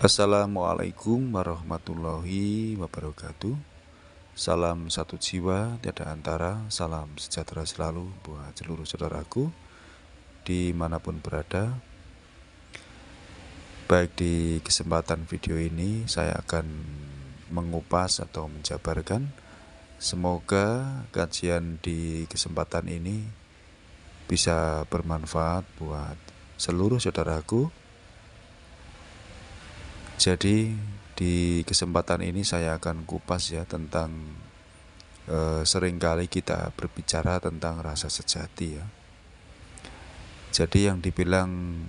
Assalamualaikum warahmatullahi wabarakatuh. Salam satu jiwa tiada antara. Salam sejahtera selalu buat seluruh saudaraku dimanapun berada. Baik, di kesempatan video ini saya akan mengupas atau menjabarkan. Semoga kajian di kesempatan ini bisa bermanfaat buat seluruh saudaraku. Jadi di kesempatan ini saya akan kupas ya tentang seringkali kita berbicara tentang rasa sejati ya. Jadi yang dibilang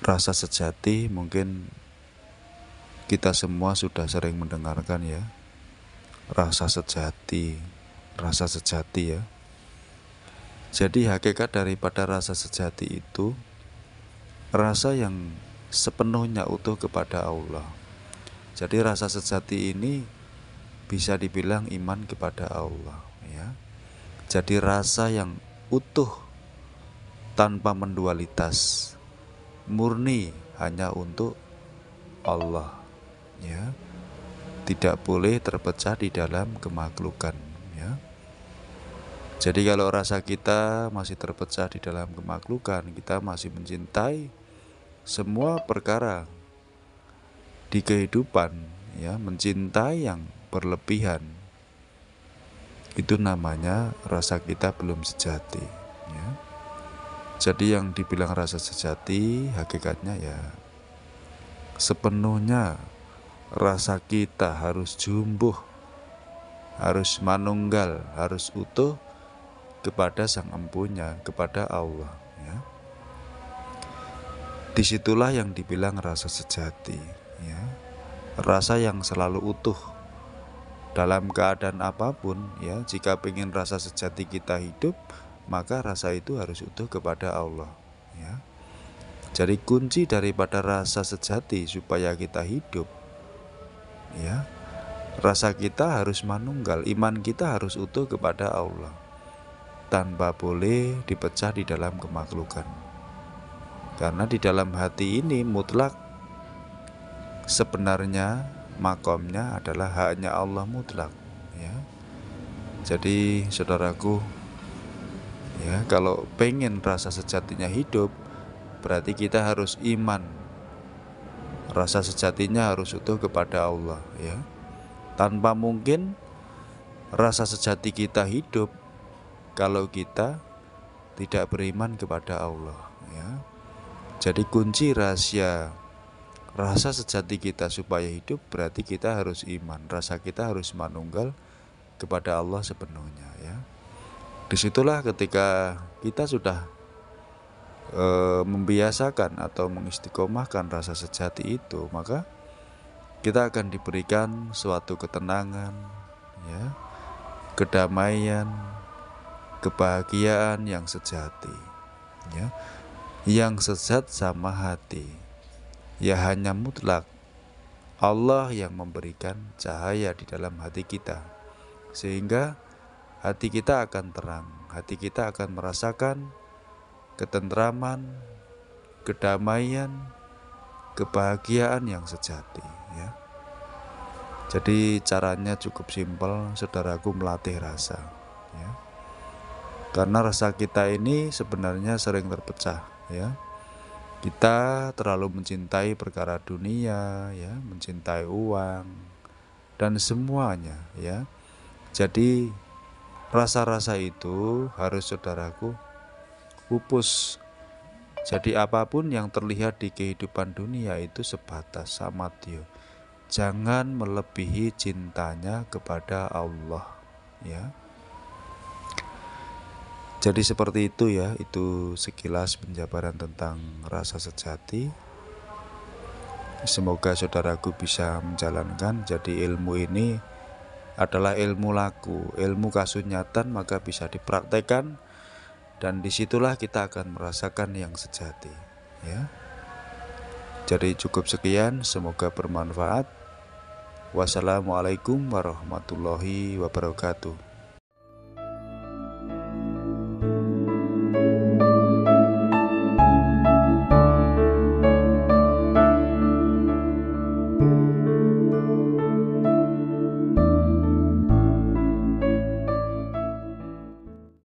rasa sejati mungkin kita semua sudah sering mendengarkan ya. Rasa sejati ya. Jadi hakikat daripada rasa sejati itu rasa yang sepenuhnya utuh kepada Allah. Jadi rasa sejati ini bisa dibilang iman kepada Allah ya. Jadi rasa yang utuh tanpa mendualitas, murni hanya untuk Allah ya. Tidak boleh terpecah di dalam kemakhlukan ya. Jadi kalau rasa kita masih terpecah di dalam kemakhlukan, kita masih mencintai semua perkara di kehidupan ya, mencintai yang berlebihan, itu namanya rasa kita belum sejati ya. Jadi yang dibilang rasa sejati hakikatnya ya sepenuhnya rasa kita harus jumbuh, harus manunggal, harus utuh kepada Sang Empunya, kepada Allah ya. Disitulah yang dibilang rasa sejati ya. Rasa yang selalu utuh dalam keadaan apapun ya. Jika ingin rasa sejati kita hidup, maka rasa itu harus utuh kepada Allah ya. Jadi kunci daripada rasa sejati supaya kita hidup ya, rasa kita harus manunggal, iman kita harus utuh kepada Allah, tanpa boleh dipecah di dalam kemakhlukan. Karena di dalam hati ini mutlak sebenarnya makomnya adalah haknya Allah mutlak ya. Jadi saudaraku ya, kalau pengen rasa sejatinya hidup, berarti kita harus iman. Rasa sejatinya harus utuh kepada Allah ya. Tanpa mungkin rasa sejati kita hidup kalau kita tidak beriman kepada Allah ya. Jadi kunci rahasia rasa sejati kita supaya hidup berarti kita harus iman. Rasa kita harus manunggal kepada Allah sepenuhnya ya. Disitulah ketika kita sudah membiasakan atau mengistiqomahkan rasa sejati itu, maka kita akan diberikan suatu ketenangan ya, kedamaian, kebahagiaan yang sejati ya. Yang sesat sama hati ya, hanya mutlak Allah yang memberikan cahaya di dalam hati kita, sehingga hati kita akan terang, hati kita akan merasakan ketentraman, kedamaian, kebahagiaan yang sejati ya. Jadi caranya cukup simpel, saudaraku, melatih rasa ya. Karena rasa kita ini sebenarnya sering terpecah ya. Kita terlalu mencintai perkara dunia ya, mencintai uang dan semuanya ya. Jadi rasa-rasa itu harus saudaraku pupus. Jadi apapun yang terlihat di kehidupan dunia itu sebatas samadya. Jangan melebihi cintanya kepada Allah ya. Jadi seperti itu ya, itu sekilas penjabaran tentang rasa sejati. Semoga saudaraku bisa menjalankan. Jadi ilmu ini adalah ilmu laku, ilmu kasunyatan, maka bisa dipraktekkan. Dan disitulah kita akan merasakan yang sejati ya. Jadi cukup sekian, semoga bermanfaat. Wassalamualaikum warahmatullahi wabarakatuh.